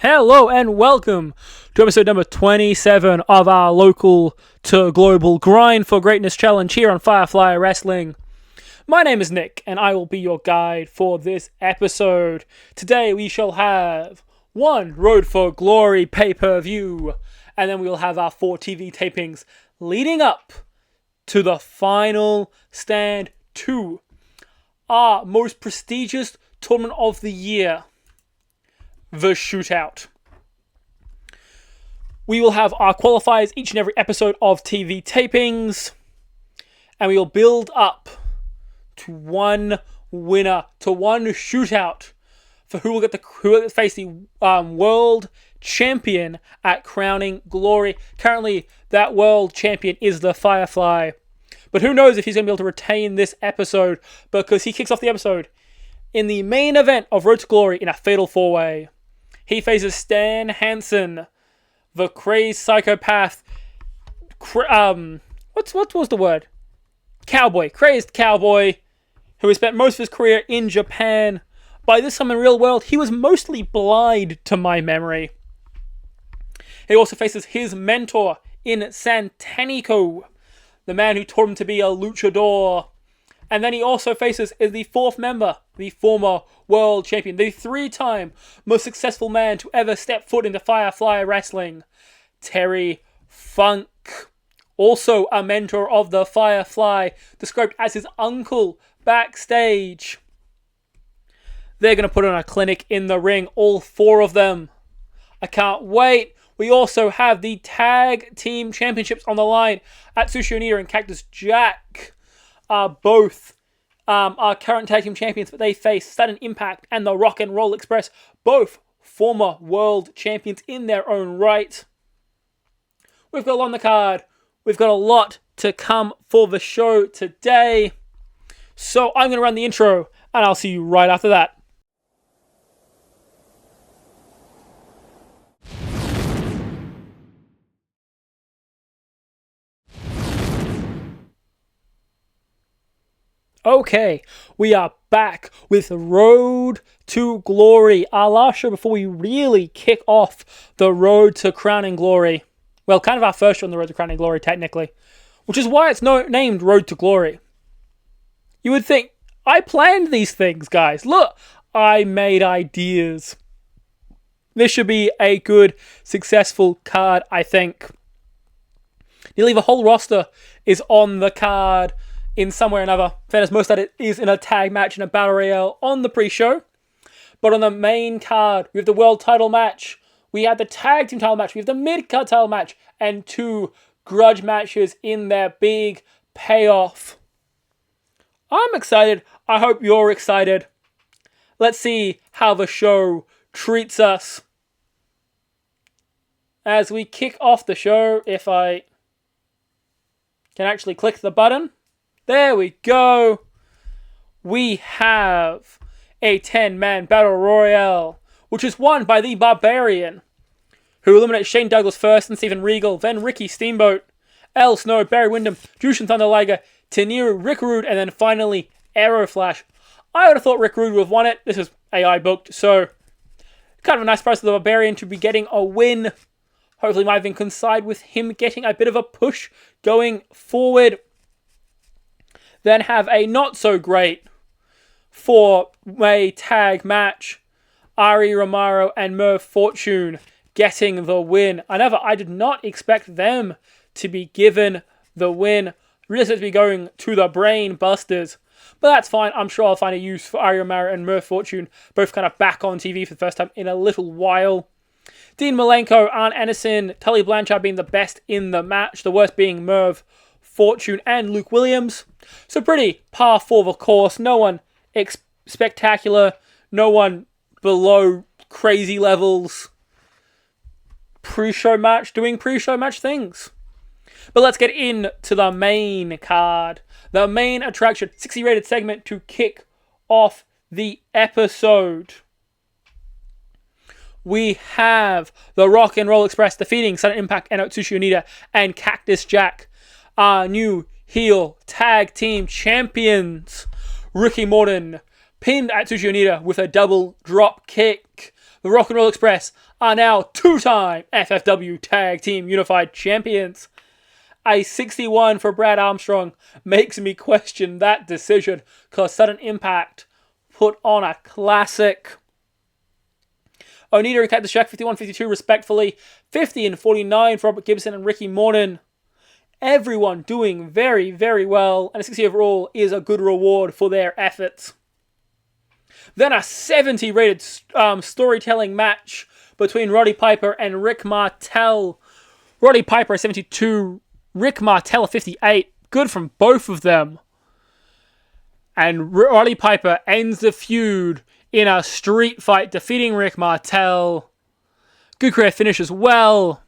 Hello and welcome to episode number 27 of our local to global grind for greatness challenge here on Fyrefly Wrestling. My name is Nick and I will be your guide for this episode. Today we shall have one Road for Glory pay-per-view, and then we will have our 4 TV tapings leading up to the final stand 2, our most prestigious tournament of the year, the Shootout. We will have our qualifiers each and every episode of TV tapings, and we will build up to one winner, to one shootout for who will face the world champion at Crowning Glory. Currently, that world champion is the Fyrefly, but who knows if he's going to be able to retain this episode, because he kicks off the episode in the main event of Road to Glory in a fatal 4-way. He faces Stan Hansen, the crazed psychopath, what was the word? Crazed cowboy, who has spent most of his career in Japan. By this time in real world, he was mostly blind to my memory. He also faces his mentor in Satanico, the man who taught him to be a luchador. And then he also faces the 4th member, the former world champion, the 3-time most successful man to ever step foot into Fyrefly Wrestling, Terry Funk. Also a mentor of the Fyrefly, described as his uncle backstage. They're going to put on a clinic in the ring, all 4 of them. I can't wait. We also have the tag team championships on the line. Atsushi Onita and Cactus Jack are both our current tag team champions, but they face Sudden Impact and the Rock and Roll Express, both former world champions in their own right. We've got a lot on the card. We've got a lot to come for the show today. So I'm going to run the intro, and I'll see you right after that. Okay, we are back with Road to Glory, our last show before we really kick off the Road to Crowning Glory. Well, kind of our first show on the Road to Crowning Glory, technically, which is why it's named Road to Glory. You would think, I planned these things, guys. Look, I made ideas. This should be a good, successful card, I think. Nearly the whole roster is on the card in some way or another. Fairness, most of it is in a tag match and a battle royale on the pre-show. But on the main card, we have the world title match, we have the tag team title match, we have the mid-card title match, and 2 grudge matches in their big payoff. I'm excited. I hope you're excited. Let's see how the show treats us. As we kick off the show, if I can actually click the button. There we go. We have a 10-man battle royale, which is won by the Barbarian, who eliminates Shane Douglas first and Steven Regal, then Ricky Steamboat, El Snow, Barry Windham, Jushin Thunder Liger, Tenryu, Rick Rude, and then finally Aeroflash. I would have thought Rick Rude would have won it. This is AI booked, so kind of a nice price for the Barbarian to be getting a win. Hopefully might even coincide with him getting a bit of a push going forward. Then have a not so great 4-way tag match. Ari Romero and Merv Fortune getting the win. I did not expect them to be given the win. Really supposed to be going to the Brain Busters. But that's fine. I'm sure I'll find a use for Ari Romero and Merv Fortune, both kind of back on TV for the first time in a little while. Dean Malenko, Arn Anderson, Tully Blanchard being the best in the match, the worst being Merv Fortune and Luke Williams. So pretty par for the course. No one spectacular. No one below crazy levels. Pre-show match, doing pre-show match things. But let's get into the main card. The main attraction, 60 rated segment to kick off the episode. We have the Rock and Roll Express defeating Sudden Impact and Atsushi Onita and Cactus Jack, our new heel tag team champions. Ricky Morton pinned Atsushi Onita with a double drop kick. The Rock and Roll Express are now two-time FFW Tag Team Unified Champions. A 61 for Brad Armstrong makes me question that decision, because Sudden Impact put on a classic. Onita and Cactus Jack 51-52 respectfully. 50 and 49 for Robert Gibson and Ricky Morton. Everyone doing very, very well, and a 60 overall is a good reward for their efforts. Then a 70 rated storytelling match between Roddy Piper and Rick Martel. Roddy Piper a 72, Rick Martel a 58. Good from both of them. And Roddy Piper ends the feud in a street fight, defeating Rick Martel. Good career finish as well.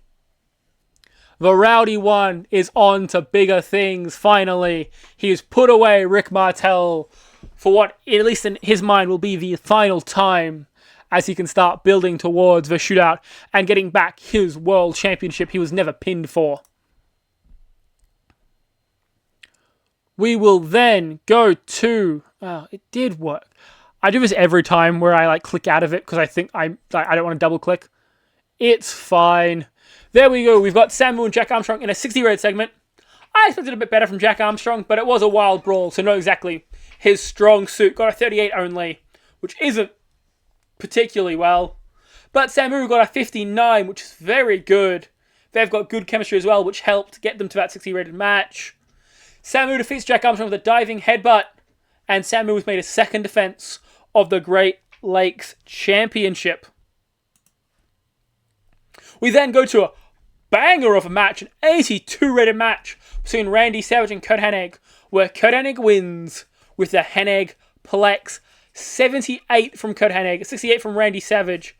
The Rowdy One is on to bigger things, finally. He's put away Rick Martel for what, at least in his mind, will be the final time, as he can start building towards the shootout and getting back his world championship he was never pinned for. We will then go to... it did work. I do this every time where I click out of it because I think I don't want to double click. It's fine. There we go. We've got Samu and Jack Armstrong in a 60 rated segment. I expected a bit better from Jack Armstrong, but it was a wild brawl, so not exactly his strong suit. Got a 38 only, which isn't particularly well. But Samu got a 59, which is very good. They've got good chemistry as well, which helped get them to that 60 rated match. Samu defeats Jack Armstrong with a diving headbutt, and Samu has made a second defense of the Great Lakes Championship. We then go to a banger of a match, an 82 rated match between Randy Savage and Curt Hennig, where Curt Hennig wins with the Hennig Plex. 78 from Curt Hennig, 68 from Randy Savage.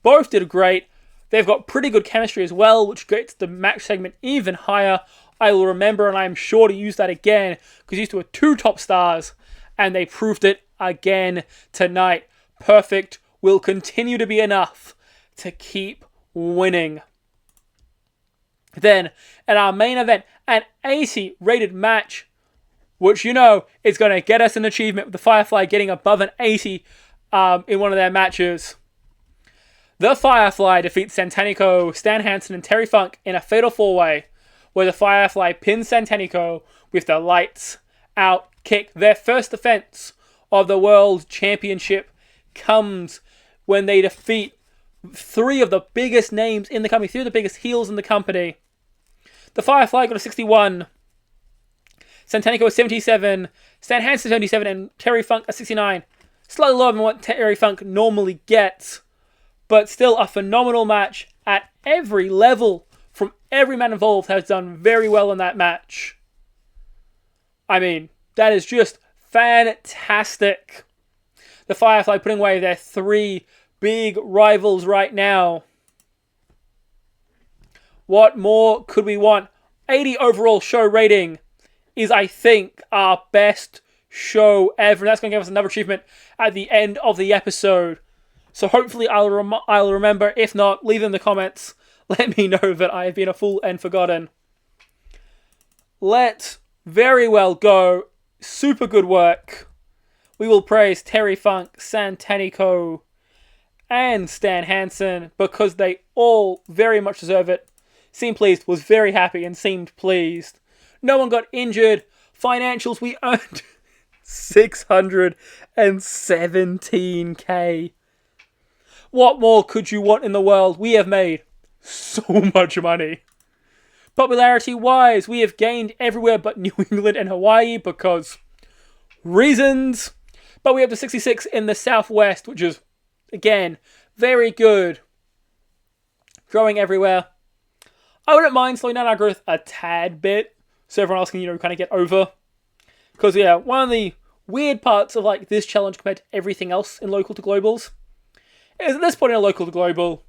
Both did great. They've got pretty good chemistry as well, which gets the match segment even higher. I will remember, and I am sure to use that again, because these two are two top stars, and they proved it again tonight. Perfect will continue to be enough to keep winning. Then, in our main event, an 80 rated match, which you know is going to get us an achievement with the Fyrefly getting above an 80 in one of their matches. The Fyrefly defeats Satanico, Stan Hansen, and Terry Funk in a fatal 4-way, where the Fyrefly pins Satanico with the lights out kick. Their first defense of the World Championship comes when they defeat three of the biggest names in the company, three of the biggest heels in the company. The Fyrefly got a 61, Satanico a 77, Stan Hansen 77, and Terry Funk a 69. Slightly lower than what Terry Funk normally gets, but still a phenomenal match at every level. From every man involved has done very well in that match. I mean, that is just fantastic. The Fyrefly putting away their three big rivals right now. What more could we want? 80 overall show rating is, I think, our best show ever. And that's going to give us another achievement at the end of the episode. So hopefully I'll remember. If not, leave in the comments. Let me know that I have been a fool and forgotten. Let's very well go. Super good work. We will praise Terry Funk, Satanico, and Stan Hansen, because they all very much deserve it. Seemed pleased, was very happy, and seemed pleased. No one got injured. Financials, we earned $617K. What more could you want in the world? We have made so much money. Popularity-wise, we have gained everywhere but New England and Hawaii because reasons. But we have the 66 in the Southwest, which is, again, very good. Growing everywhere. I wouldn't mind slowing down our growth a tad bit, so everyone else can, kind of get over. Because, yeah, one of the weird parts of, this challenge compared to everything else in Local to Globals is at this point in a Local to Global,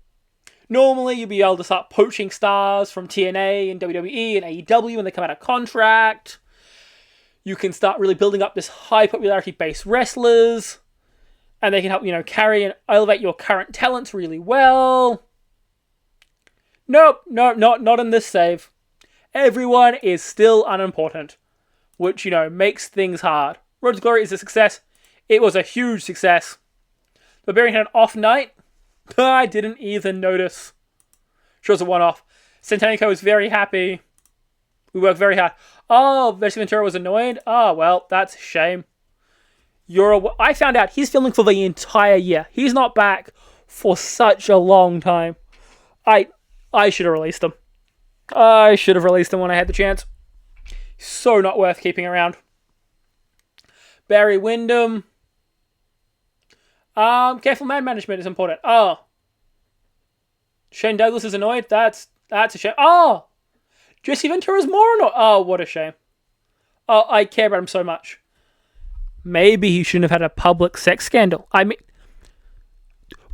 normally you'd be able to start poaching stars from TNA and WWE and AEW when they come out of contract. You can start really building up this high popularity based wrestlers, and they can help, carry and elevate your current talents really well. Nope, not in this save. Everyone is still unimportant, which, makes things hard. Road to Glory is a success. It was a huge success. Barbarian had an off night, I didn't even notice. Sure, it's a one-off. Satanico is very happy. We worked very hard. Oh, Ventura was annoyed. Oh, well, that's a shame. I found out he's filming for the entire year. He's not back for such a long time. I should have released him. I should have released him when I had the chance. So not worth keeping around. Barry Windham. Careful man management is important. Oh. Shane Douglas is annoyed. That's a shame. Oh. Jesse Ventura's more annoyed. Oh, what a shame. Oh, I care about him so much. Maybe he shouldn't have had a public sex scandal. I mean,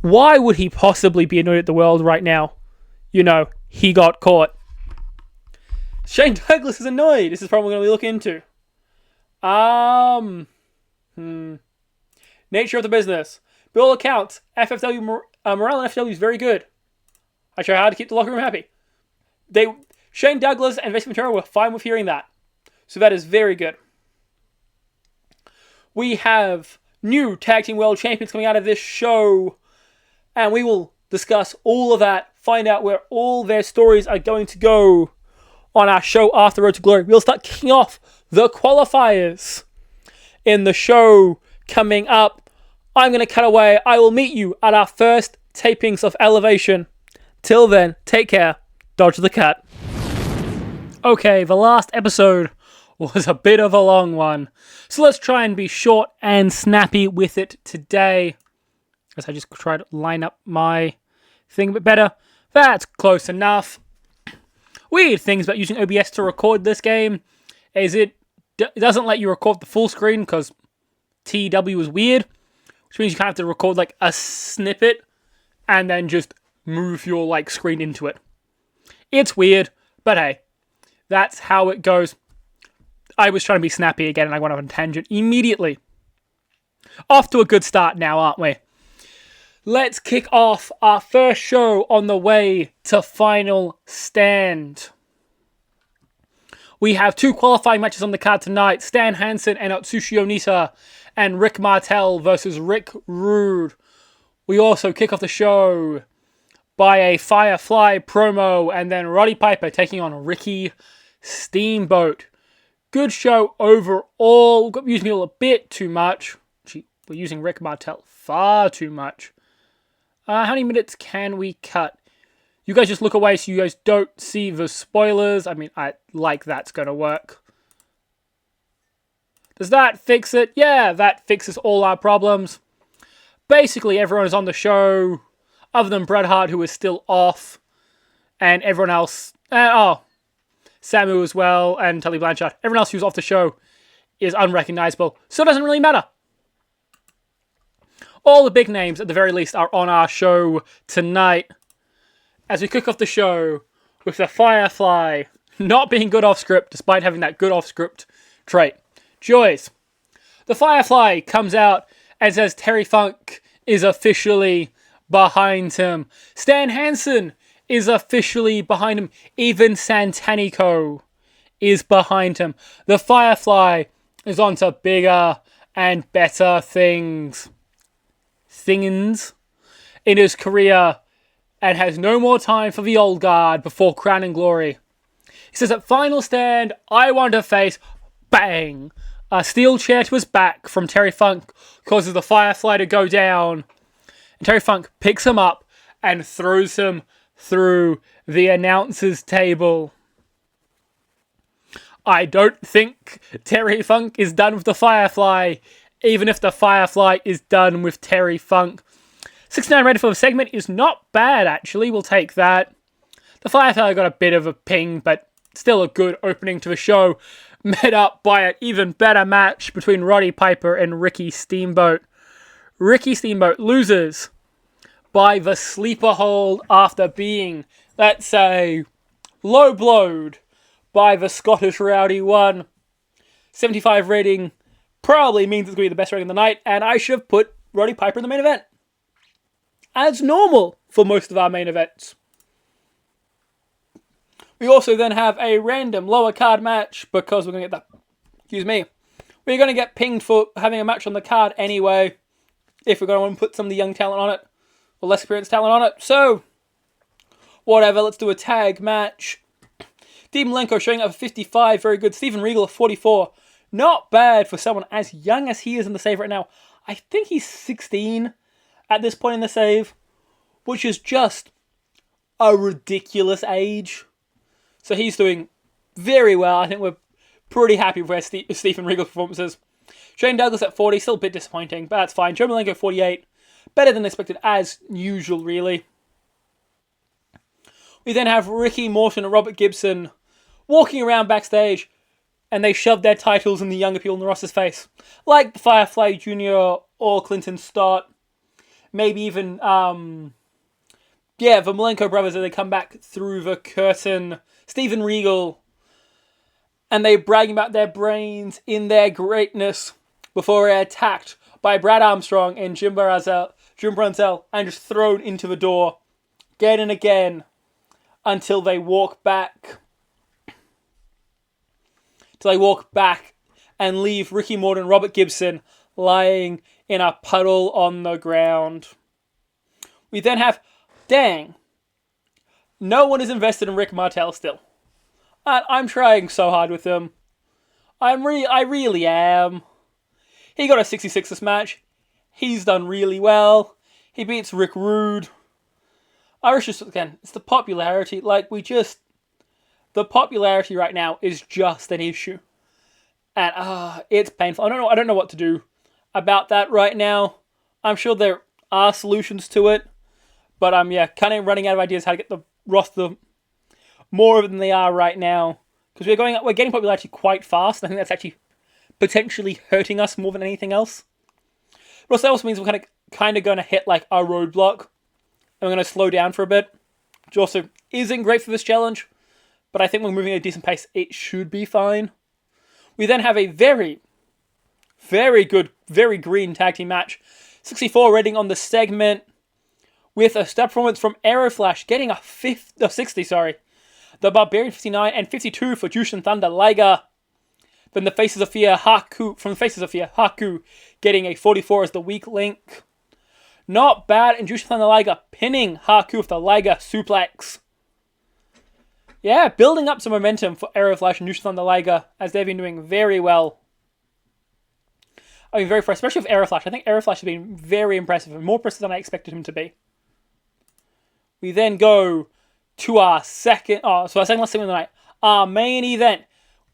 why would he possibly be annoyed at the world right now? You know, he got caught. Shane Douglas is annoyed. This is probably going to be looking into. Nature of the business. By all accounts, FFW morale in FFW is very good. I try hard to keep the locker room happy. Shane Douglas and Jesse Ventura were fine with hearing that. So that is very good. We have new Tag Team World Champions coming out of this show. And we will discuss all of that. Find out where all their stories are going to go on our show after Road to Glory. We'll start kicking off the qualifiers in the show coming up. I'm going to cut away. I will meet you at our first tapings of Elevation. Till then, take care. Dodge the cut. Okay, the last episode was a bit of a long one. So let's try and be short and snappy with it today. As I just try to line up my thing a bit better. That's close enough. Weird things about using OBS to record this game is it doesn't let you record the full screen because TW is weird. Which means you kind of have to record like a snippet and then just move your like screen into it. It's weird, but hey, that's how it goes. I was trying to be snappy again and I went off on a tangent immediately. Off to a good start now, aren't we? Let's kick off our first show on the way to Final Stand. We have two qualifying matches on the card tonight. Stan Hansen and Atsushi Onita and Rick Martel versus Rick Rude. We also kick off the show by a Fyrefly promo and then Roddy Piper taking on Ricky Steamboat. Good show overall. Got using it a bit too much. We're using Rick Martel far too much. How many minutes can we cut? You guys just look away so you guys don't see the spoilers. I mean, that's going to work. Does that fix it? Yeah, that fixes all our problems. Basically, everyone is on the show, other than Bret Hart, who is still off, and everyone else. Samu as well, and Tully Blanchard. Everyone else who's off the show is unrecognizable, so it doesn't really matter. All the big names, at the very least, are on our show tonight. As we kick off the show with the Fyrefly not being good off script, despite having that good off script trait. Joys. The Fyrefly comes out and says Terry Funk is officially behind him. Stan Hansen is officially behind him. Even Satanico is behind him. The Fyrefly is on to bigger and better things in his career and has no more time for the old guard before Crown and Glory. He says at Final Stand, I want to face, bang, a steel chair to his back from Terry Funk causes the Fyrefly to go down. And Terry Funk picks him up and throws him through the announcer's table. I don't think Terry Funk is done with the Fyrefly, even if the Fyrefly is done with Terry Funk. 69 rated for the segment is not bad, actually. We'll take that. The Fyrefly got a bit of a ping, but still a good opening to the show, met up by an even better match between Roddy Piper and Ricky Steamboat. Ricky Steamboat loses by the sleeper hold after being, let's say, low blowed by the Scottish Rowdy 1. 75 rating probably means it's going to be the best rating of the night, and I should have put Roddy Piper in the main event. As normal for most of our main events. We also then have a random lower card match because we're going to get that. We're going to get pinged for having a match on the card anyway. If we're going to want to put some of the young talent on it. or less experienced talent on it. So, whatever, let's do a tag match. Dean Malenko showing up at 55, very good. Steven Regal at 44. Not bad for someone as young as he is in the save right now. I think he's 16 at this point in the save, which is just a ridiculous age. So he's doing very well. I think we're pretty happy with Steven Regal's performances. Shane Douglas at 40, still a bit disappointing, but that's fine. Joe Malenko 48, better than expected as usual, really. We then have Ricky Morton and Robert Gibson walking around backstage, and they shove their titles in the younger people in the roster's face. Like the Fyrefly Jr. or Clinton Stott. Maybe even, the Malenko brothers, as they come back through the curtain. Steven Regal. And they bragging about their brains in their greatness before they're attacked by Brad Armstrong and Jim Brunzell and just thrown into the door again and again until they walk back. And leave Ricky Morton and Robert Gibson lying in a puddle on the ground. We then have, dang, no one is invested in Rick Martel still. And I'm trying so hard with him. I really am. He got a 66 this match. He's done really well. He beats Rick Rude. Again, it's the popularity. The popularity right now is just an issue. And it's painful. I don't know what to do about that right now. I'm sure there are solutions to it. But I'm kind of running out of ideas how to get the roster more of it than they are right now. Because we're getting popularity quite fast. I think that's actually potentially hurting us more than anything else. But that also means we're kind of going to hit like a roadblock. And we're going to slow down for a bit. Which also isn't great for this challenge. But I think we're moving at a decent pace. It should be fine. We then have a very, very good, very green tag team match. 64 rating on the segment. With a step performance from Aeroflash getting a 60, sorry. The Barbarian 59 and 52 for Jushin Thunder Liger. Then the Faces of Fear, Haku getting a 44 as the weak link. Not bad, and Jushin Thunder Liger pinning Haku with the Liger suplex. Yeah, building up some momentum for Aeroflash and Jushin Thunder Liger as they've been doing very well. I mean, very impressed, especially with Aeroflash. I think Aeroflash has been very impressive, and more impressive than I expected him to be. We then go to our second last segment of the night. Our main event.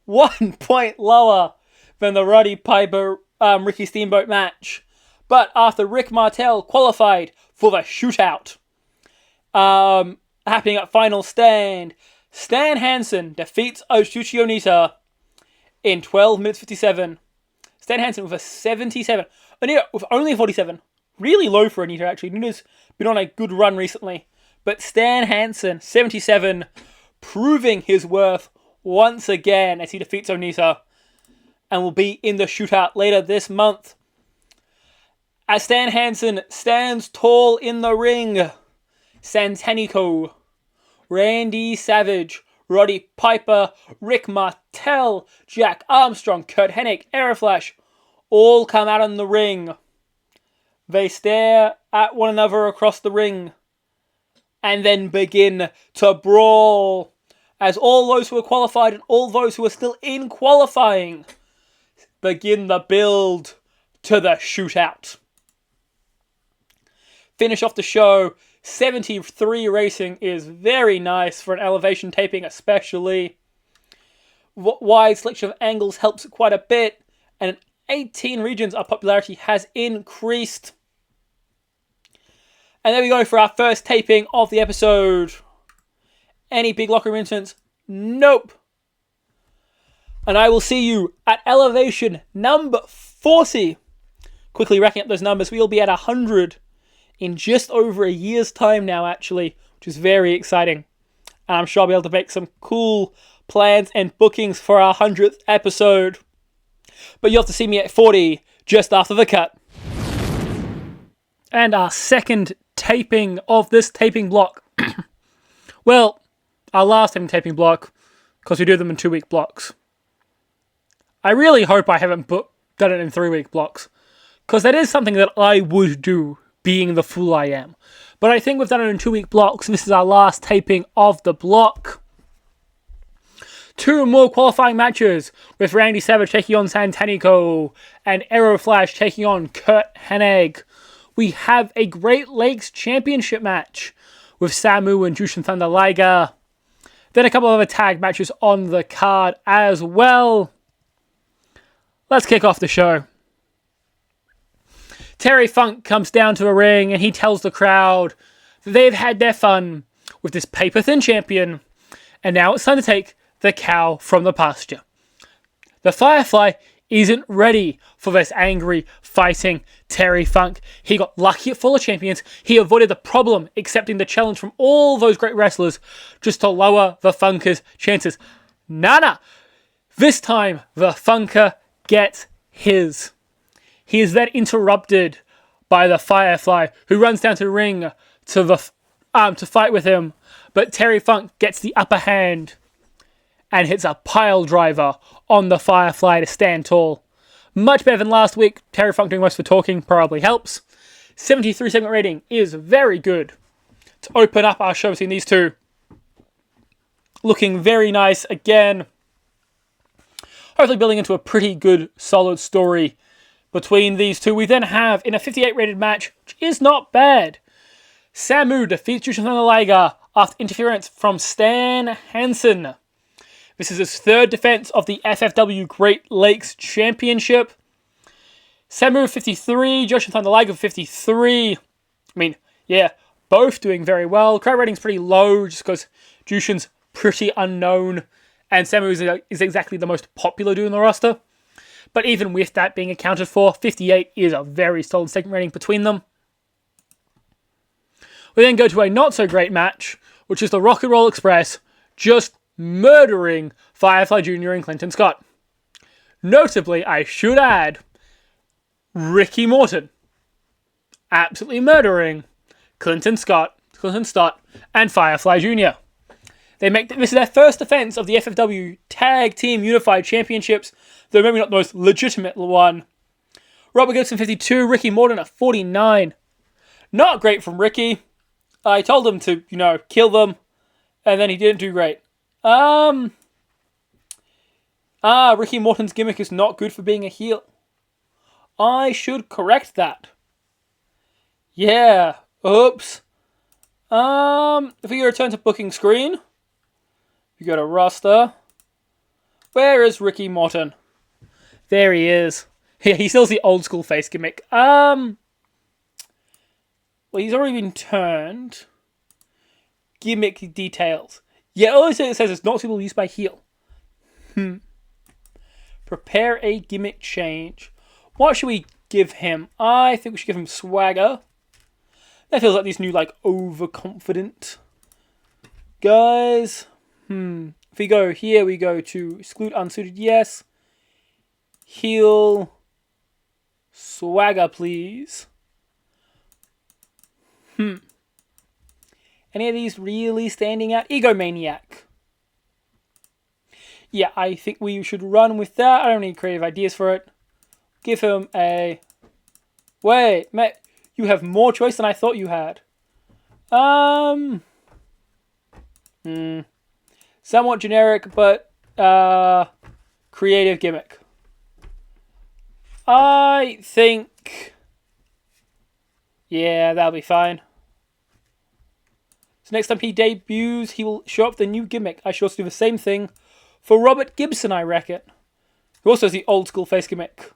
1 point lower than the Roddy Piper Ricky Steamboat match. But after Rick Martel qualified for the shootout, happening at Final Stand, Stan Hansen defeats Atsushi Onita in 12 minutes 57. Stan Hansen with a 77. Onita with only a 47. Really low for Onita, actually. Onita's been on a good run recently. But Stan Hansen, 77, proving his worth once again as he defeats Onita and will be in the shootout later this month. As Stan Hansen stands tall in the ring, Satanico, Randy Savage, Roddy Piper, Rick Martel, Jack Armstrong, Curt Hennig, Aeroflash, all come out in the ring. They stare at one another across the ring and then begin to brawl as all those who are qualified and all those who are still in qualifying begin the build to the shootout. Finish off the show. 73 racing is very nice for an elevation taping especially. Wide selection of angles helps quite a bit. And in 18 regions our popularity has increased. And there we go for our first taping of the episode. Any big locker room incidents? Nope. And I will see you at elevation number 40. Quickly racking up those numbers. We'll be at 100 in just over a year's time now, actually, which is very exciting. And I'm sure I'll be able to make some cool plans and bookings for our 100th episode. But you'll have to see me at 40 just after the cut. And our second taping of this taping block. Well, our last taping block, because we do them in 2-week blocks. I really hope I haven't done it in 3-week blocks, because that is something that I would do, being the fool I am. But I think we've done it in 2-week blocks. This is our last taping of the block. 2 more qualifying matches with Randy Savage taking on Santanico and Aeroflash taking on Curt Hennig. We have a Great Lakes Championship match with Samu and Jushin Thunder Liger. Then a couple of other tag matches on the card as well. Let's kick off the show. Terry Funk comes down to the ring and he tells the crowd that they've had their fun with this paper-thin champion, and now it's time to take the cow from the pasture. The Fyrefly isn't ready for this angry, fighting Terry Funk. He got lucky at Full of Champions. He avoided the problem, accepting the challenge from all those great wrestlers just to lower the Funker's chances. Nah. This time, the Funker gets his. He is then interrupted by the Fyrefly, who runs down to the ring to fight with him. But Terry Funk gets the upper hand and hits a pile driver on the Fyrefly to stand tall. Much better than last week. Terry Funk doing most of the talking probably helps. 73 segment rating is very good to open up our show between these two. Looking very nice again. Hopefully building into a pretty good, solid story between these two. We then have, in a 58 rated match, which is not bad, Samu defeats Jushin Thunder Liger after interference from Stan Hansen. This is his 3rd defense of the FFW Great Lakes Championship. Samu 53, Jushin Thunder Liger 53. I mean, yeah, both doing very well. Crowd rating's pretty low just because Jushin's pretty unknown and Samu is exactly the most popular dude in the roster. But even with that being accounted for, 58 is a very solid segment rating between them. We then go to a not-so-great match, which is the Rock and Roll Express just murdering Fyrefly Jr. and Clinton Scott. Notably, I should add, Ricky Morton absolutely murdering Clinton Scott, and Fyrefly Jr. This is their first defense of the FFW Tag Team Unified Championships, though maybe not the most legitimate one. Robert Gibson 52, Ricky Morton at 49. Not great from Ricky. I told him to, kill them, and then he didn't do great. Ricky Morton's gimmick is not good for being a heel. I should correct that. Yeah, oops. If we return to booking screen, we go to roster. Where is Ricky Morton? There he is. He still has the old school face gimmick. Well, he's already been turned. Gimmick details. Yeah, all it says is not suitable use by heel. Prepare a gimmick change. What should we give him? I think we should give him swagger. That feels like these new, overconfident guys. If we go here, we go to exclude unsuited, yes. Heel. Swagger, please. Any of these really standing out? Egomaniac. Yeah, I think we should run with that. I don't need creative ideas for it. Give him a... Wait, mate. You have more choice than I thought you had. Somewhat generic, but creative gimmick. I think... Yeah, that'll be fine. So next time he debuts, he will show up the new gimmick. I should also do the same thing for Robert Gibson, I reckon. Who also has the old school face gimmick.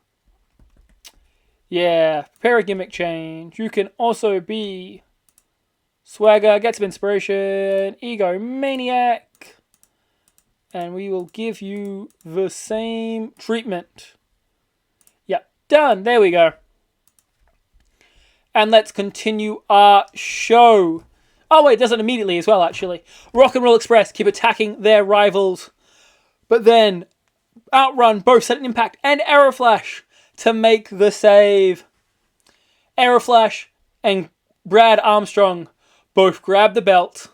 Yeah, prepare a gimmick change. You can also be swagger, get some inspiration, egomaniac. And we will give you the same treatment. Yep, done. There we go. And let's continue our show. Oh, wait, it does it immediately as well, actually. Rock and Roll Express keep attacking their rivals. But then outrun both Sudden Impact and Aeroflash to make the save. Aeroflash and Brad Armstrong both grab the belt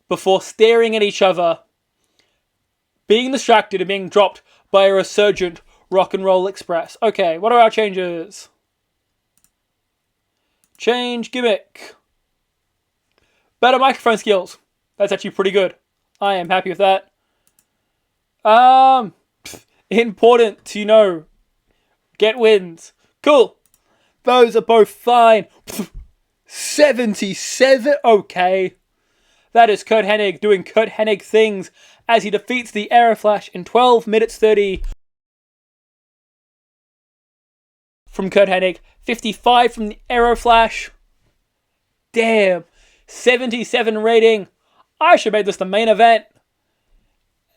before staring at each other, being distracted and being dropped by a resurgent Rock and Roll Express. Okay, what are our changes? Change gimmick. Better microphone skills. That's actually pretty good. I am happy with that. Important to get wins. Cool. Those are both fine. 77. Okay. That is Curt Hennig doing Curt Hennig things as he defeats the Fyrefly in 12 minutes 30 from Curt Hennig. 55 from the Fyrefly. Damn. 77 rating. I should have made this the main event.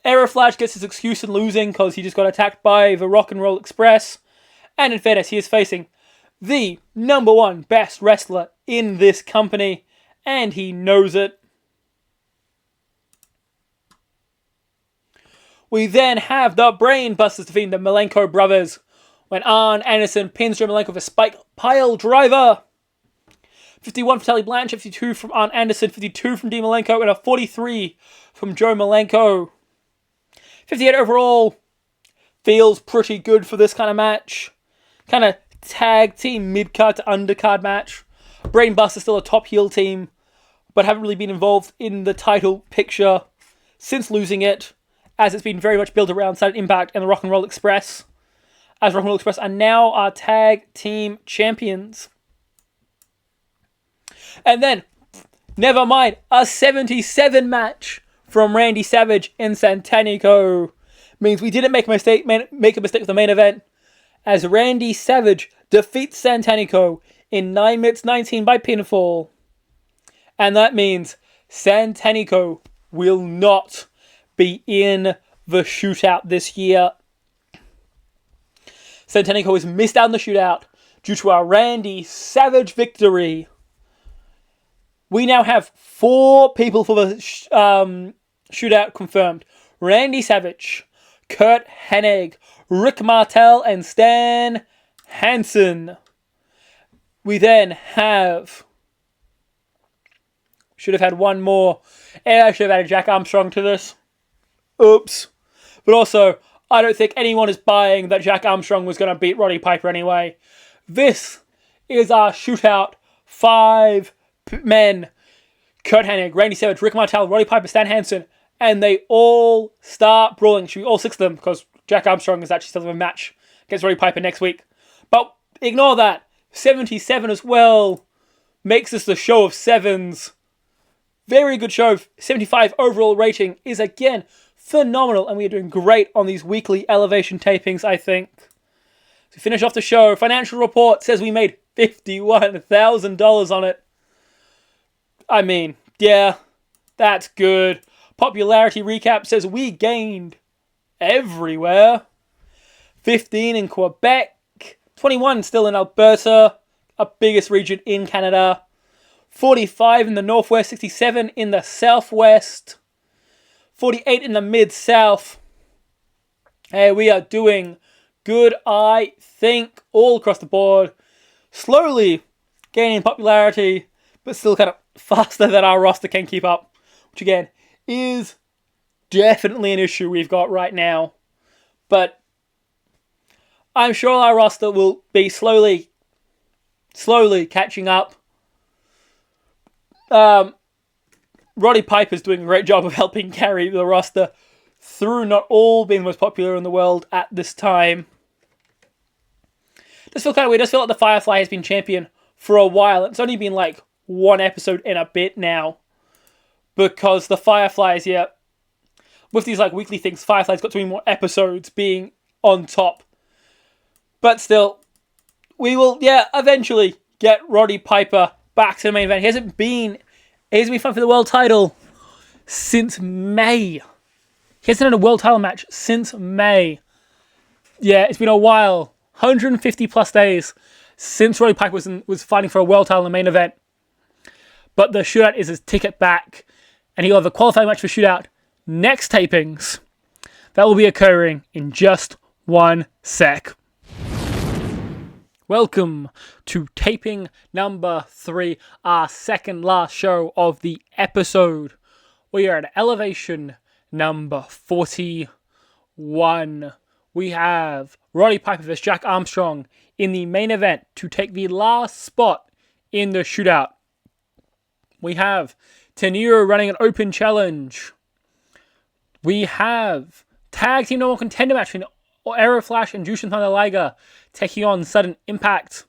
Fyrefly gets his excuse in losing because he just got attacked by the Rock and Roll Express. And in fairness, he is facing the #1 best wrestler in this company. And he knows it. We then have the Brain Busters defeating the Malenko brothers when Arn Anderson pins Joe Malenko with a spike pile driver. 51 from Tully Blanchard, 52 from Arn Anderson, 52 from Dean Malenko, and a 43 from Joe Malenko. 58 overall. Feels pretty good for this kind of match. Kind of tag team mid-card to undercard match. Brain Busters still a top heel team, but haven't really been involved in the title picture since losing it, as it's been very much built around Sudden Impact and the Rock and Roll Express, as Rock and Roll Express are now our tag team champions. And then, never mind, a 77 match from Randy Savage and Satanico means we didn't make a mistake with the main event, as Randy Savage defeats Satanico in 9 minutes 19 by pinfall. And that means Satanico will not be in the shootout this year. Satanico has missed out on the shootout due to our Randy Savage victory. We now have 4 people for the shootout confirmed. Randy Savage, Curt Hennig, Rick Martel, and Stan Hansen. We then have... Should have had one more. And I should have added Jack Armstrong to this. Oops. But also, I don't think anyone is buying that Jack Armstrong was going to beat Roddy Piper anyway. This is our shootout. 5 men. Curt Hennig, Randy Savage, Rick Martel, Roddy Piper, Stan Hansen. And they all start brawling. Should we all 6 of them? Because Jack Armstrong is actually still in a match against Roddy Piper next week. But ignore that. 77 as well. Makes this the show of 7s. Very good show. 75 overall rating is again phenomenal. And we are doing great on these weekly elevation tapings, I think. To finish off the show, financial report says we made $51,000 on it. I mean, yeah, that's good. Popularity recap says we gained everywhere. 15 in Quebec. 21 still in Alberta, our biggest region in Canada. 45 in the Northwest. 67 in the Southwest. 48 in the Mid-South. Hey, we are doing good, I think, all across the board. Slowly gaining popularity, but still kind of faster than our roster can keep up. Which, again, is definitely an issue we've got right now. But I'm sure our roster will be slowly catching up. Roddy Piper's doing a great job of helping carry the roster through not all being the most popular in the world at this time. Just feel kind of weird. Just feel like the Fyrefly has been champion for a while. It's only been like 1 episode and a bit now. Because the Fireflies, yeah, with these like weekly things, Firefly's got 2 more episodes being on top. But still, we will, yeah, eventually get Roddy Piper back to the main event. He hasn't been fighting for the world title since May. He hasn't had a world title match since May. Yeah, it's been a while. 150 plus days since Roddy Piper was fighting for a world title in the main event. But the shootout is his ticket back. And he'll have a qualifying match for shootout next tapings. That will be occurring in just 1 sec. Welcome to taping number 3, our second last show of the episode. We are at elevation number 41. We have Roddy Piper vs. Jack Armstrong in the main event to take the last spot in the shootout. We have Tenero running an open challenge. We have tag team number 1 contender match between Flash and Jushin Thunder Liger taking on Sudden Impact.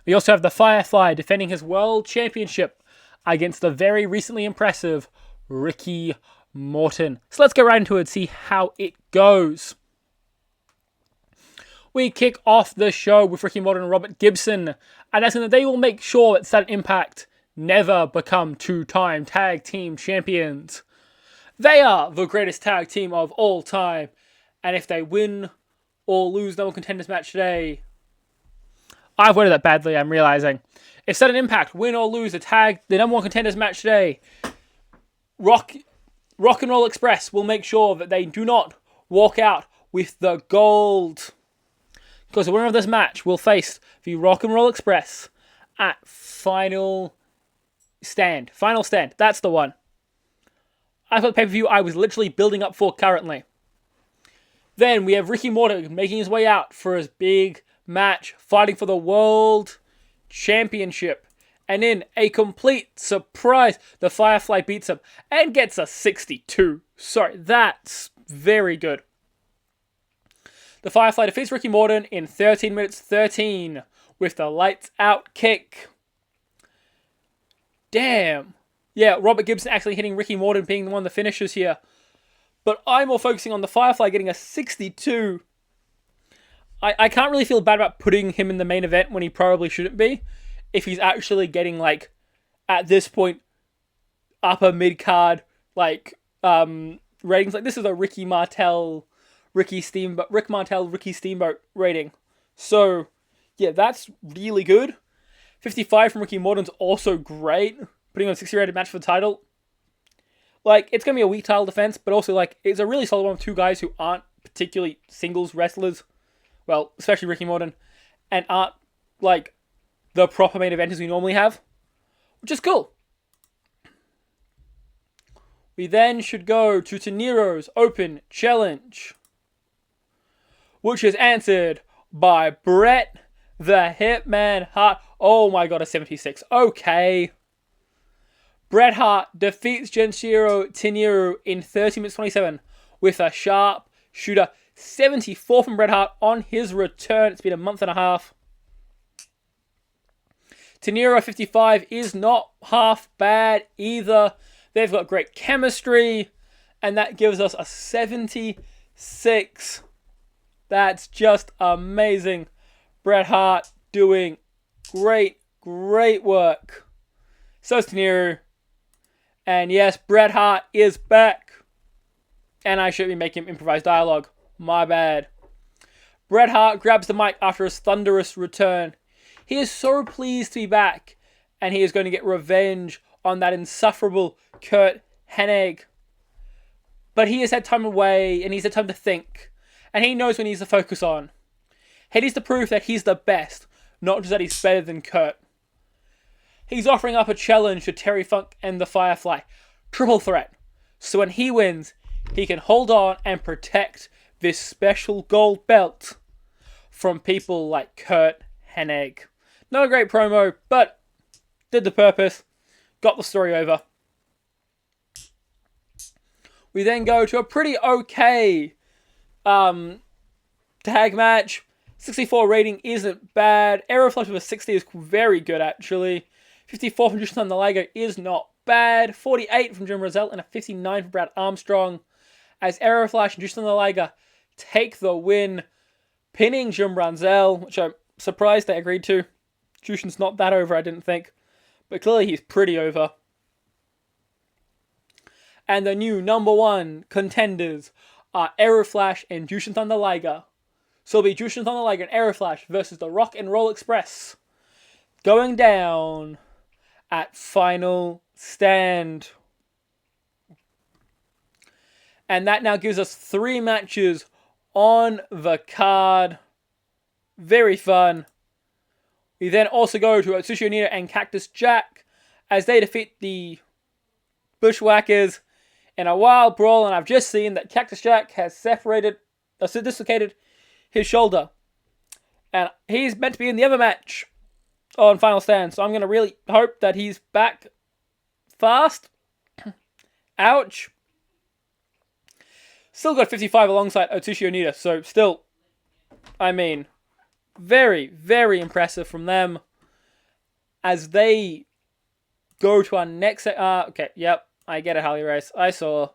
We also have the Fyrefly defending his world championship against the very recently impressive Ricky Morton. So let's go right into it and see how it goes. We kick off the show with Ricky Morton and Robert Gibson, announcing that they will make sure that Sudden Impact never become 2-time tag team champions. They are the greatest tag team of all time, and if they win or lose number contenders match today, I've worded that badly, I'm realizing. If Sudden Impact win or lose the number 1 contenders match today, Rock and Roll Express will make sure that they do not walk out with the gold. Because the winner of this match will face the Rock and Roll Express at Final Stand. Final Stand, that's the one. I've got the pay-per-view I was literally building up for currently. Then we have Ricky Morton making his way out for his big match, fighting for the World Championship. And in a complete surprise, the Firefly beats him and gets a 62. Sorry, that's very good. The Firefly defeats Ricky Morton in 13 minutes 13 with the lights out kick. Damn. Yeah, Robert Gibson actually hitting Ricky Morton being one of the finishers here. But I'm more focusing on the Firefly getting a 62. I can't really feel bad about putting him in the main event when he probably shouldn't be. If he's actually getting, like, at this point, upper mid-card, like, ratings. Like, this is a Rick Martel, Ricky Steamboat rating. So, yeah, that's really good. 55 from Ricky Morton's also great. Putting on a 60 rated match for the title. Like, it's going to be a weak title defense, but also, like, it's a really solid one with two guys who aren't particularly singles wrestlers. Well, especially Ricky Morton. And aren't, like, the proper main eventers we normally have. Which is cool. We then should go to Tenero's Open Challenge. Which is answered by Bret the Hitman Hart. Oh my god, a 76. Okay. Bret Hart defeats Genshiro Tenero in 30 minutes 27 with a sharp shooter. 74 from Bret Hart on his return. It's been a month and a half. Tenero 55 is not half bad either. They've got great chemistry. And that gives us a 76. That's just amazing. Bret Hart doing great work. So is Tenero. And yes, Bret Hart is back. And I should be making him improvise dialogue. My bad. Bret Hart grabs the mic after his thunderous return. He is so pleased to be back. And he is going to get revenge on that insufferable Curt Hennig. But he has had time away and he's had time to think. And he knows what he needs to focus on. He needs to prove that he's the best. Not just that he's better than Curt. He's offering up a challenge to Terry Funk and the Firefly. Triple threat. So when he wins, he can hold on and protect this special gold belt from people like Curt Hennig. Not a great promo, but did the purpose. Got the story over. We then go to a pretty okay tag match. 64 rating isn't bad. Aeroflux with a 60 is very good, actually. 54 from Jushin Thunder Liger is not bad. 48 from Jim Rosell and a 59 from Brad Armstrong. As Aeroflash and Jushin Thunder Liger take the win, pinning Jim Rosell, which I'm surprised they agreed to. Jushin's not that over, I didn't think. But clearly he's pretty over. And the new number one contenders are Aeroflash and Jushin Thunder Liger. So it'll be Jushin Thunder Liger and Aeroflash versus the Rock and Roll Express. Going down at Final Stand. And that now gives us 3 matches on the card. Very fun. We then also go to Atsushi Onita and Cactus Jack as they defeat the Bushwhackers in a wild brawl. And I've just seen that Cactus Jack has dislocated his shoulder. And he's meant to be in the other match on Final Stand. So I'm going to really hope that he's back fast. Ouch. Still got 55 alongside Atsushi Onita, so still, I mean, very, very impressive from them as they go to our next... okay, yep, I get it, Harley Race. I saw.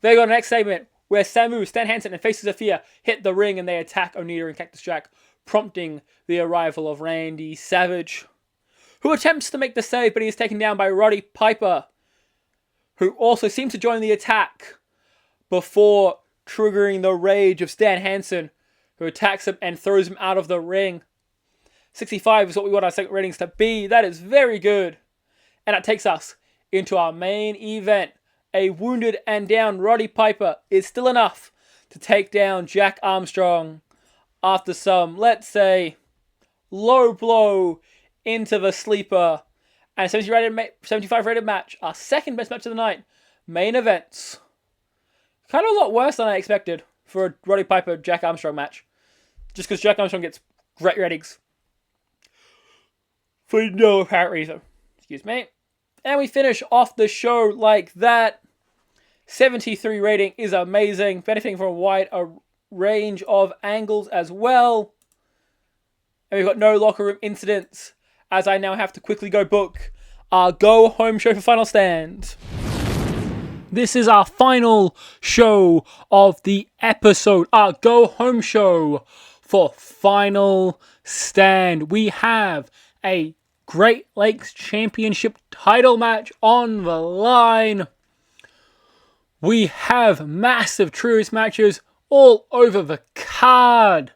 They got a next segment where Samu, Stan Hansen, and Faces of Fear hit the ring and they attack Onita and Cactus Jack, prompting the arrival of Randy Savage, who attempts to make the save, but he is taken down by Roddy Piper, who also seems to join the attack before triggering the rage of Stan Hansen, who attacks him and throws him out of the ring. 65 is what we want our segment ratings to be. That is very good. And that takes us into our main event. A wounded and down Roddy Piper is still enough to take down Jack Armstrong after some, let's say, low blow into the sleeper. And a 75 rated match, our second best match of the night. Main events. Kind of a lot worse than I expected for a Roddy Piper Jack Armstrong match. Just because Jack Armstrong gets great ratings. For no apparent reason. Excuse me. And we finish off the show like that. 73 rating is amazing. Benefiting from a wide range of angles as well. And we've got no locker room incidents, as I now have to quickly go book our go home show for Final Stand. This is our final show of the episode, our go home show for Final Stand. We have a Great Lakes Championship title match on the line. We have massive trios matches all over the card.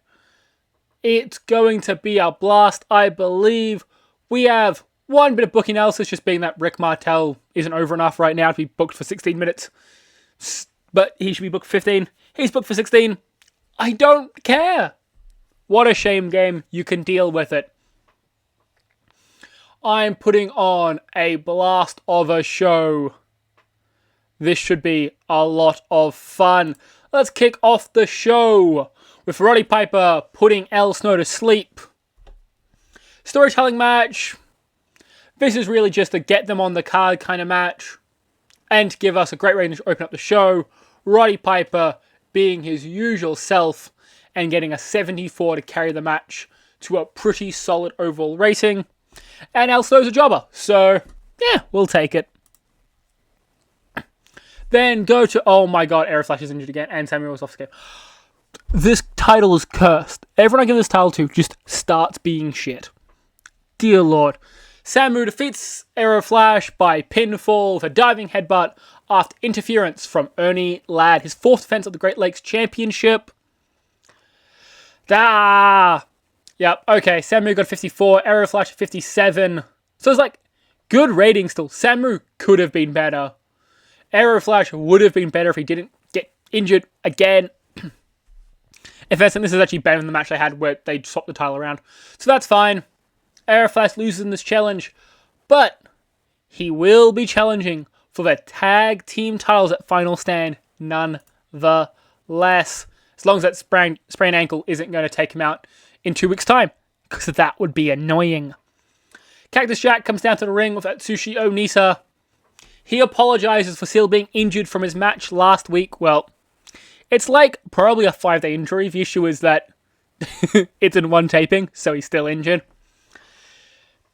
It's going to be a blast, I believe. We have one bit of booking analysis, just being that Rick Martel isn't over enough right now to be booked for 16 minutes. But he should be booked 15. He's booked for 16. I don't care. What a shame game. You can deal with it. I'm putting on a blast of a show. This should be a lot of fun. Let's kick off the show with Roddy Piper putting El Snow to sleep. Storytelling match. This is really just a get them on the card kind of match. And to give us a great rating to open up the show. Roddy Piper being his usual self and getting a 74 to carry the match to a pretty solid overall rating. And El Snow's a jobber, so yeah, we'll take it. Then go to, oh my god, Fyrefly is injured again, and Samuel's off the game. This title is cursed. Everyone I give this title to just starts being shit. Dear Lord. Samu defeats Fyrefly by pinfall with a diving headbutt after interference from Ernie Ladd. His fourth defense of the Great Lakes Championship. Yep, okay, Samu got 54, Fyrefly 57. So it's like, good rating still. Samu could have been better. Fyrefly would have been better if he didn't get injured again. If anything, this is actually better than the match they had where they swapped the title around. So that's fine. Fyrefly loses in this challenge, but he will be challenging for the tag team titles at Final Stand nonetheless. As long as that sprained ankle isn't going to take him out in 2 weeks' time, because that would be annoying. Cactus Jack comes down to the ring with Atsushi Onita. He apologizes for still being injured from his match last week. Well, it's like probably a 5-day injury. The issue is that it's in one taping, so he's still injured.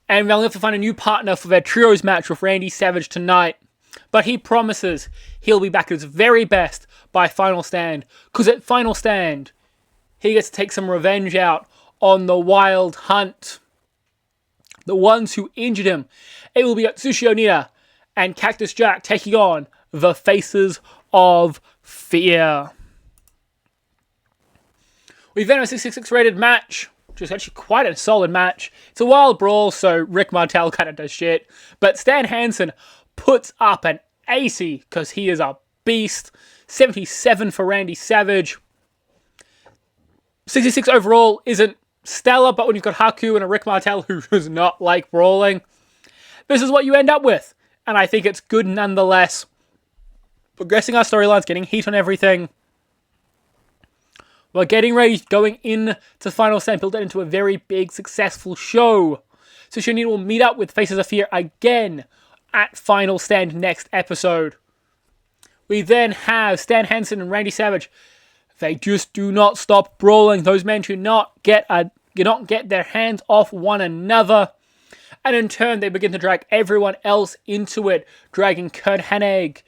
And they'll have to find a new partner for their trios match with Randy Savage tonight. But he promises he'll be back at his very best by Final Stand. Because at Final Stand, he gets to take some revenge out on the Wild Hunt. The ones who injured him. It will be Atsushi Onita and Cactus Jack taking on the Faces of Fear. We then have a 66 rated match, which is actually quite a solid match. It's a wild brawl, so Rick Martel kind of does shit. But Stan Hansen puts up an 80 because he is a beast. 77 for Randy Savage. 66 overall isn't stellar, but when you've got Haku and a Rick Martel who does not like brawling, this is what you end up with. And I think it's good nonetheless. Progressing our storylines, getting heat on everything. We're getting ready, going in to Final Stand, build that into a very big, successful show. So Shonina will meet up with Faces of Fear again at Final Stand next episode. We then have Stan Hansen and Randy Savage. They just do not stop brawling. Those men do not get their hands off one another. And in turn, they begin to drag everyone else into it, dragging Curt Hennig,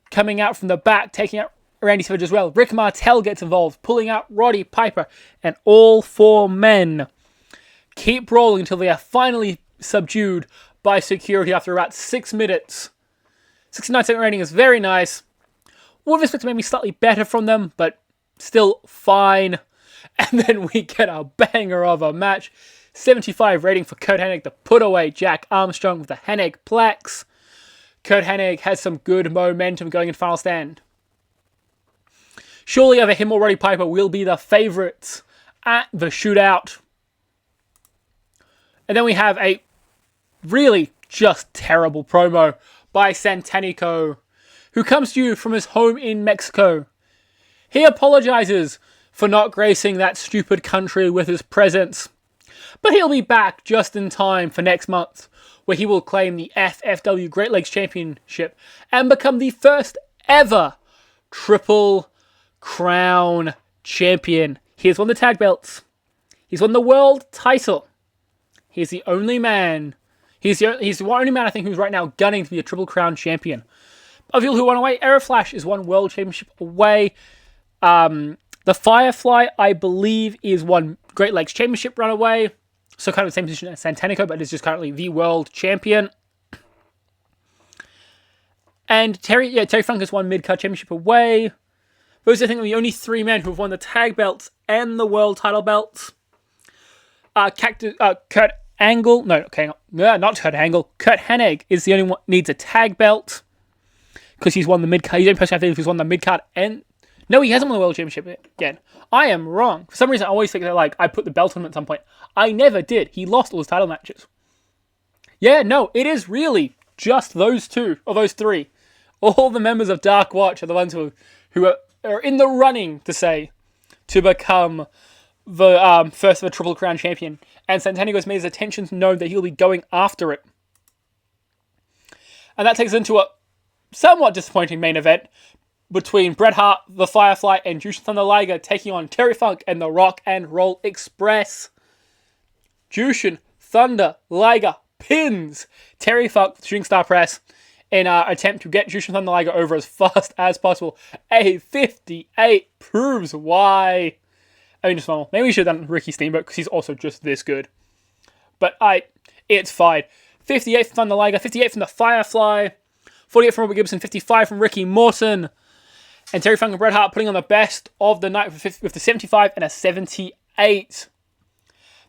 coming out from the back, taking out Randy Savage as well. Rick Martel gets involved, pulling out Roddy Piper, and all four men keep brawling until they are finally subdued by security after about 6 minutes. 69-second rating is very nice. Would have expected maybe slightly better from them, but still fine. And then we get a banger of a match. 75 rating for Curt Hennig to put away Jack Armstrong with the Hennig Plex. Curt Hennig has some good momentum going in Final Stand. Surely either him or Roddy Piper will be the favourites at the shootout. And then we have a really just terrible promo by Satanico, who comes to you from his home in Mexico. He apologizes for not gracing that stupid country with his presence, but he'll be back just in time for next month, where he will claim the FFW Great Lakes Championship and become the first ever Triple Crown champion. He has won the tag belts. He's won the world title. He's the only man. He's the only man I think who's right now gunning to be a Triple Crown champion. Of people who won away, Flash is one world championship away. The Fyrefly, I believe, is one Great Lakes Championship run away. So kind of the same position as Satanico, but is just currently the world champion. And Terry Funk is one mid-card championship away. Those are, I think, the only three men who have won the tag belts and the world title belts. Kurt Angle, not Kurt Angle. Curt Hennig is the only one who needs a tag belt because he's won the mid-card. He's the only person I think who's won the mid-card and... No, he hasn't won the world championship again. I am wrong. For some reason, I always think that, I put the belt on him at some point. I never did. He lost all his title matches. Yeah, no, it is really just those two, or those three. All the members of Dark Watch are the ones who are in the running, to become the first ever Triple Crown champion. And Satanico has made his intentions known that he'll be going after it. And that takes us into a somewhat disappointing main event between Bret Hart, the Fyrefly, and Jushin Thunder Liger taking on Terry Funk and the Rock and Roll Express. Jushin Thunder Liger pins Terry Funk with the Shooting Star Press in an attempt to get Jushin Thunder Liger over as fast as possible. A 58 proves why. I mean, just normal. Maybe we should have done Ricky Steamboat because he's also just this good. But it's fine. 58 from Thunder Liger, 58 from the Fyrefly, 48 from Robert Gibson, 55 from Ricky Morton. And Terry Funk and Bret Hart putting on the best of the night with the 75 and a 78.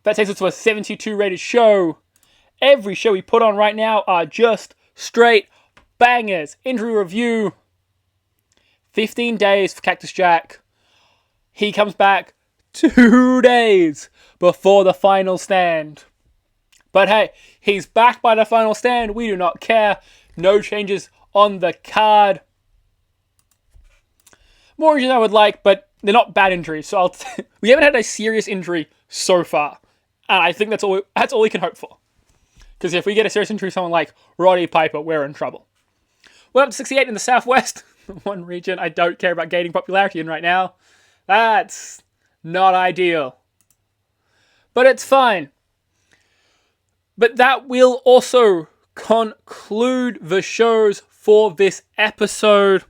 That takes us to a 72 rated show. Every show we put on right now are just straight bangers. Injury review. 15 days for Cactus Jack. He comes back 2 days before the final stand. But hey, he's back by the final stand. We do not care. No changes on the card. More injuries I would like, but they're not bad injuries. So we haven't had a serious injury so far. And I think that's all we can hope for. Because if we get a serious injury, someone like Roddy Piper, we're in trouble. We're up to 68 in the Southwest. One region I don't care about gaining popularity in right now. That's not ideal. But it's fine. But that will also conclude the shows for this episode.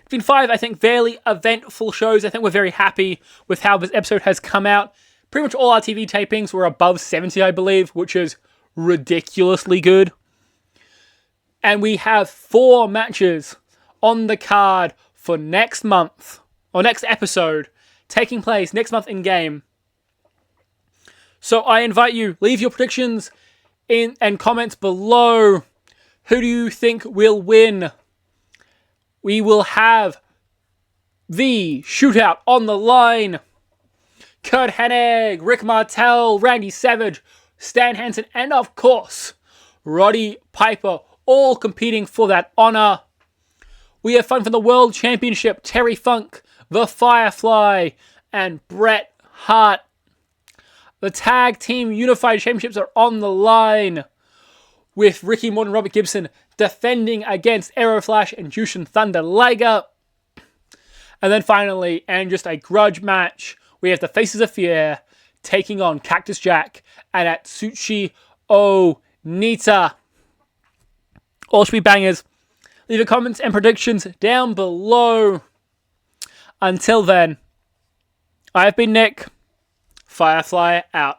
It's been 5, I think, fairly eventful shows. I think we're very happy with how this episode has come out. Pretty much all our TV tapings were above 70, I believe, which is ridiculously good. And we have 4 matches on the card for next month, or next episode, taking place next month in-game. So I invite you, leave your predictions in and comments below. Who do you think will win? We will have the shootout on the line. Curt Hennig, Rick Martel, Randy Savage, Stan Hansen, and of course, Roddy Piper, all competing for that honor. We have fun for the World Championship. Terry Funk, the Fyrefly, and Bret Hart. The Tag Team Unified Championships are on the line. with Ricky Morton and Robert Gibson defending against Aeroflash and Jushin Thunder Liger. And then finally, and just a grudge match, we have the Faces of Fear taking on Cactus Jack and Atsushi Onita. All should be bangers. Leave your comments and predictions down below. Until then, I've been Nick. Fyrefly out.